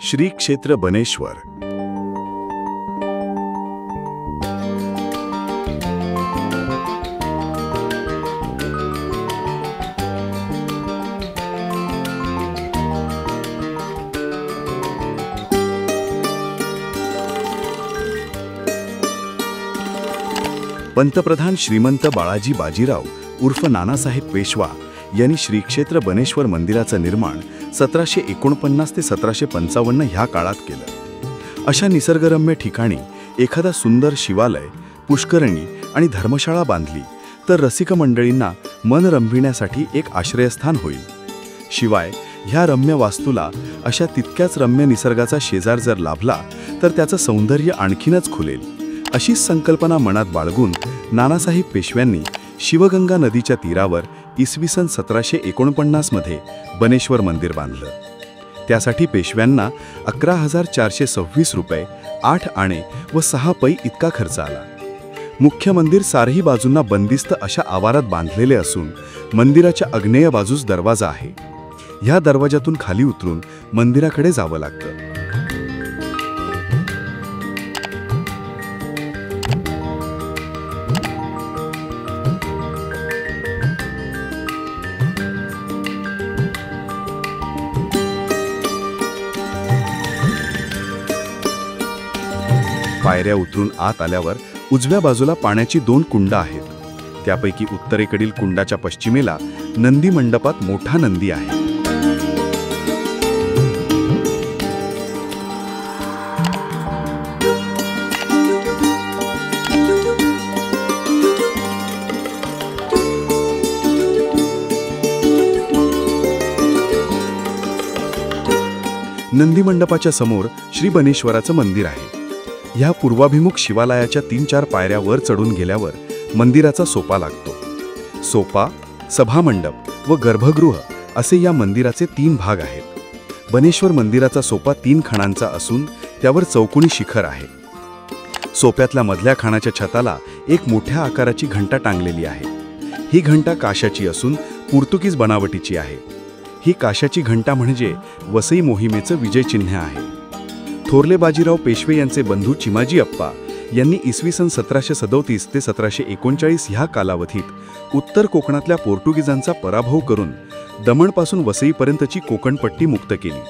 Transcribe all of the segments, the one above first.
श्री क्षेत्र बनेश्वर। पंतप्रधान श्रीमंत बाळाजी बाजीराव उर्फ नानासाहेब पेशवा यांनी श्री क्षेत्र बनेश्वर मंदिराचं निर्माण 1749 ते 1755 ह्या काळात केलं। अशा निसर्गरम्य ठिकाणी एखादा सुंदर शिवालय, पुष्करणी आणि धर्मशाळा बांधली तर रसिक मंडळींना मन रमविण्यासाठी एक आश्रयस्थान होईल। शिवाय ह्या रम्य वास्तूला अशा तितक्याच रम्य निसर्गाचा शेजार जर लाभला तर त्याचं सौंदर्य आणखीनच खुलेल। अशीच संकल्पना मनात बाळगून नानासाहेब पेशव्यांनी शिवगंगा नदीच्या तीरावर इसवी सन 1749 मध्ये बनेश्वर मंदिर बांधलं। त्यासाठी पेशव्यांना 11,426 रुपये, 8 आणे व 6 पै इतका खर्च आला। मुख्य मंदिर सारही बाजूंना बंदिस्त अशा आवारात बांधलेले असून मंदिराच्या आग्नेय बाजूस दरवाजा आहे। ह्या दरवाजातून खाली उतरून मंदिराकडे जावं लागतं। पायऱ्या उतरून आत आल्यावर उजव्या बाजूला पाण्याची 2 कुंड आहेत। त्यापैकी उत्तरेकडील कुंडाच्या पश्चिमेला नंदी मंडपात मोठा नंदी आहे। नंदी मंडपाच्या समोर श्री बनेश्वराचं मंदिर आहे। ह्या पूर्वाभिमुख शिवालयाच्या 3-4 पायऱ्या वर चढून गेल्यावर मंदिराचा सोपा लागतो। सोपा, सभामंडप व गर्भगृह असे या मंदिराचे 3 भाग आहेत। बनेश्वर मंदिराचा सोपा 3 खणांचा असून त्यावर चौकोनी शिखर आहे। सोप्यातल्या मधल्या खाणाच्या छताला एक मोठ्या आकाराची घंटा टांगलेली आहे। ही घंटा काशाची असून पोर्तुगीज बनावटीची आहे। ही काशाची घंटा म्हणजे वसई मोहिमेचं विजयचिन्ह आहे। थोरले बाजीराव पेशवे यांचे बंधू चिमाजी अप्पा यांनी इसवी सन 1737 ते 1739 ह्या कालावधीत उत्तर कोकणातल्या पोर्तुगीजांचा पराभव करून दमणपासून वसईपर्यंतची कोकणपट्टी मुक्त केली।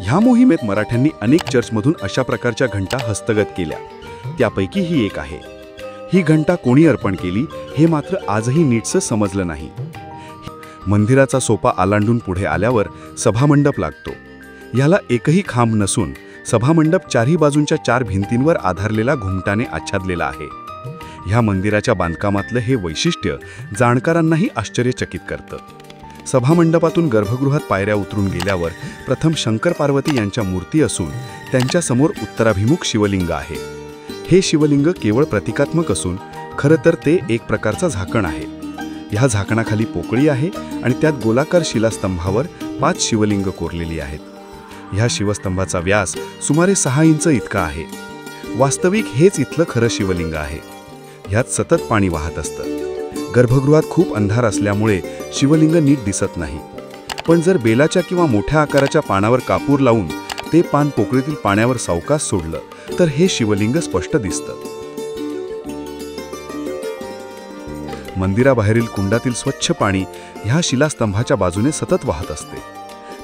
ह्या मोहिमेत मराठ्यांनी अनेक चर्चमधून अशा प्रकारच्या घंटा हस्तगत केल्या। त्यापैकी ही एक आहे। ही घंटा कोणी अर्पण केली हे मात्र आजही नीटसं समजलं नाही। मंदिराचा सोपा आलांडून पुढे आल्यावर सभामंडप लागतो। ह्याला एकही खांब नसून सभामंडप 4ही बाजूंच्या 4 भिंतींवर आधारलेला घुमटाने आच्छादलेला आहे। ह्या मंदिराच्या बांधकामातलं हे वैशिष्ट्य जाणकारांनाही आश्चर्यचकित करतं। सभामंडपातून गर्भगृहात पायऱ्या उतरून गेल्यावर प्रथम शंकर पार्वती यांच्या मूर्ती असून त्यांच्यासमोर उत्तराभिमुख शिवलिंग आहे। हे शिवलिंग केवळ प्रतिकात्मक असून खरं तर ते एक प्रकारचा झाकण आहे। ह्या झाकणाखाली पोकळी आहे आणि त्यात गोलाकार शिलास्तंभावर 5 शिवलिंग कोरलेली आहेत। ह्या शिवस्तंभाचा व्यास सुमारे 6 इंच इतका आहे। वास्तविक हेच इथलं खरं शिवलिंग आहे। ह्यात सतत पाणी वाहत असतं। गर्भगृहात खूप अंधार असल्यामुळे शिवलिंग नीट दिसत नाही, पण जर बेलाच्या किंवा मोठ्या आकाराच्या पानावर कापूर लावून ते पान पोकळीतील पाण्यावर सावकाश सोडलं तर हे शिवलिंग स्पष्ट दिसतं। मंदिराबाहेरील कुंडातील स्वच्छ पाणी ह्या शिलास्तंभाच्या बाजूने सतत वाहत असते।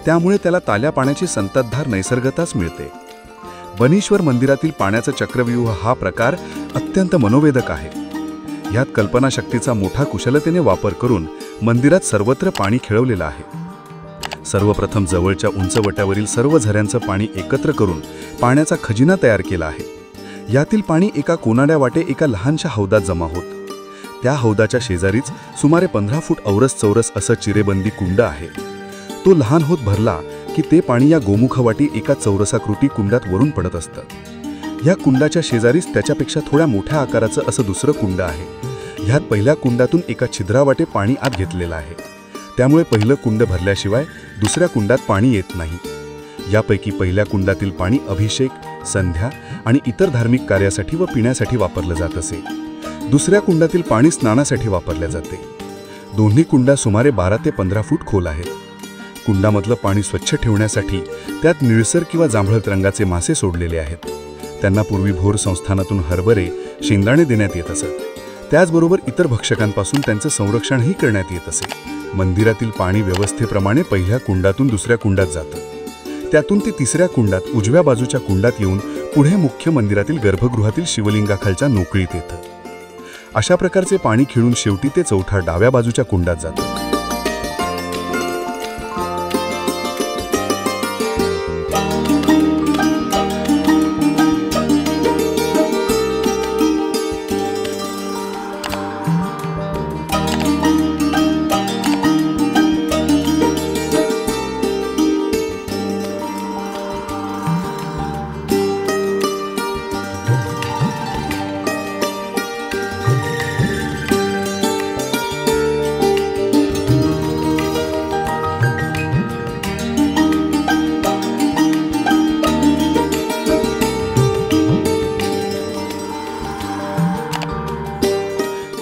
त्यामुळे त्याला ताल्या पाण्याची संततधार नैसर्गताच मिळते। बनेश्वर मंदिरातील पाण्याचा चक्रव्यूह हा प्रकार अत्यंत मनोवेधक आहे। ह्यात कल्पनाशक्तीचा मोठा कुशलतेने वापर करून मंदिरात सर्वत्र पाणी खेळवलेलं आहे। सर्वप्रथम जवळच्या उंचवट्यावरील सर्व झऱ्यांचं पाणी एकत्र करून पाण्याचा खजिना तयार केला आहे। यातील पाणी एका कोनाड्या वाटे एका लहानशा हौदात जमा होत। त्या हौदाच्या शेजारीच सुमारे 15 फूट औरस चौरस असं चिरेबंदी कुंड आहे। तो लहान होत भरला की ते पाणी या गोमुखवाटी एका चौरसाकृती कुंडात वरून पडत असतं। ह्या कुंडाच्या शेजारीच त्याच्यापेक्षा थोड्या मोठ्या आकाराचं असं दुसरं कुंड आहे। ह्यात पहिल्या कुंडातून एका छिद्रावाटे पाणी आत घेतलेलं आहे। त्यामुळे पहिलं कुंड भरल्याशिवाय दुसऱ्या कुंडात पाणी येत नाही। यापैकी पहिल्या कुंडातील पाणी अभिषेक, संध्या आणि इतर धार्मिक कार्यासाठी व पिण्यासाठी वापरलं जात असे। दुसऱ्या कुंडातील पाणी स्नानासाठी वापरले जाते। दोन्ही कुंडा सुमारे 12 ते 15 फूट खोल आहेत। कुंडामधलं पाणी स्वच्छ ठेवण्यासाठी त्यात निळसर किंवा जांभळट रंगाचे मासे सोडलेले आहेत. त्यांना पूर्वी भोर संस्थानातून हरभरे, शेंगदाणे देण्यात येत असत. त्याचबरोबर इतर भक्षकांपासून त्यांचं संरक्षणही करण्यात येत असे. मंदिरातील पाणी व्यवस्थेप्रमाणे पहिल्या कुंडातून दुसऱ्या कुंडात जातं. त्यातून ते तिसऱ्या कुंडात उजव्या बाजूच्या कुंडात येऊन पुढे मुख्य मंदिरातील गर्भगृहातील शिवलिंगाखालच्या नोकळीत येतं. अशा प्रकारचे पाणी खेळून शेवटी ते चौथा डाव्या बाजूच्या कुंडात जातं.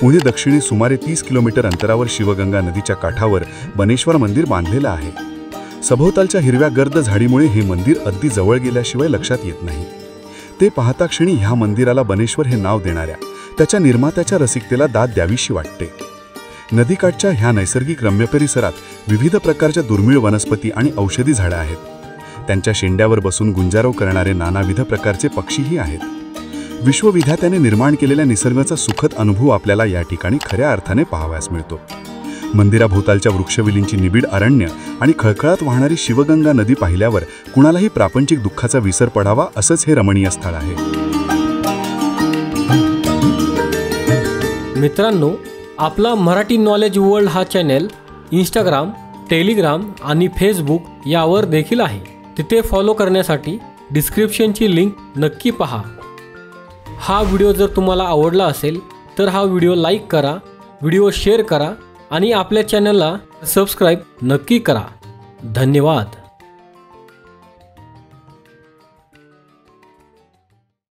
पुढे दक्षिणे सुमारे 30 किलोमीटर अंतरावर शिवगंगा नदीच्या काठावर बनेश्वर मंदिर बांधलेलं आहे. सभोवतालच्या हिरव्या गर्द झाडीमुळे हे मंदिर अगदी जवळ गेल्याशिवाय लक्षात येत नाही. ते पाहता क्षणी ह्या मंदिराला बनेश्वर हे नाव देणाऱ्या त्याच्या निर्मात्याच्या रसिकतेला दाद द्यावीशी वाटते. नदीकाठच्या ह्या नैसर्गिक रम्य परिसरात विविध प्रकारच्या दुर्मिळ वनस्पती आणि औषधी झाडं आहेत. त्यांच्या शेंड्यावर बसून गुंजारव करणारे नानाविध प्रकारचे पक्षीही आहेत. विश्वविधात्याने निर्माण केलेल्या निसर्गाचा सुखद अनुभव आपल्याला या ठिकाणी खऱ्या अर्थाने पाहावयास मिळतो. मंदिराभोवतालच्या वृक्षवेलींची निबिड अरण्य आणि खळखळात वाहणारी शिवगंगा नदी पाहिल्यावर कुणालाही प्रापंचिक दुःखाचा विसर पडावा असंच हे रमणीय स्थळ आहे. मित्रांनो, आपला मराठी नॉलेज वर्ल्ड हा चॅनल इंस्टाग्राम, टेलिग्राम आणि फेसबुक यावर देखील आहे. तिथे फॉलो करण्यासाठी डिस्क्रिप्शनची लिंक नक्की पहा. हा व्हिडिओ जर तुम्हाला आवडला असेल तर हा व्हिडिओ लाईक करा, व्हिडिओ शेअर करा आणि आपल्या चॅनलला सबस्क्राईब नक्की करा. धन्यवाद.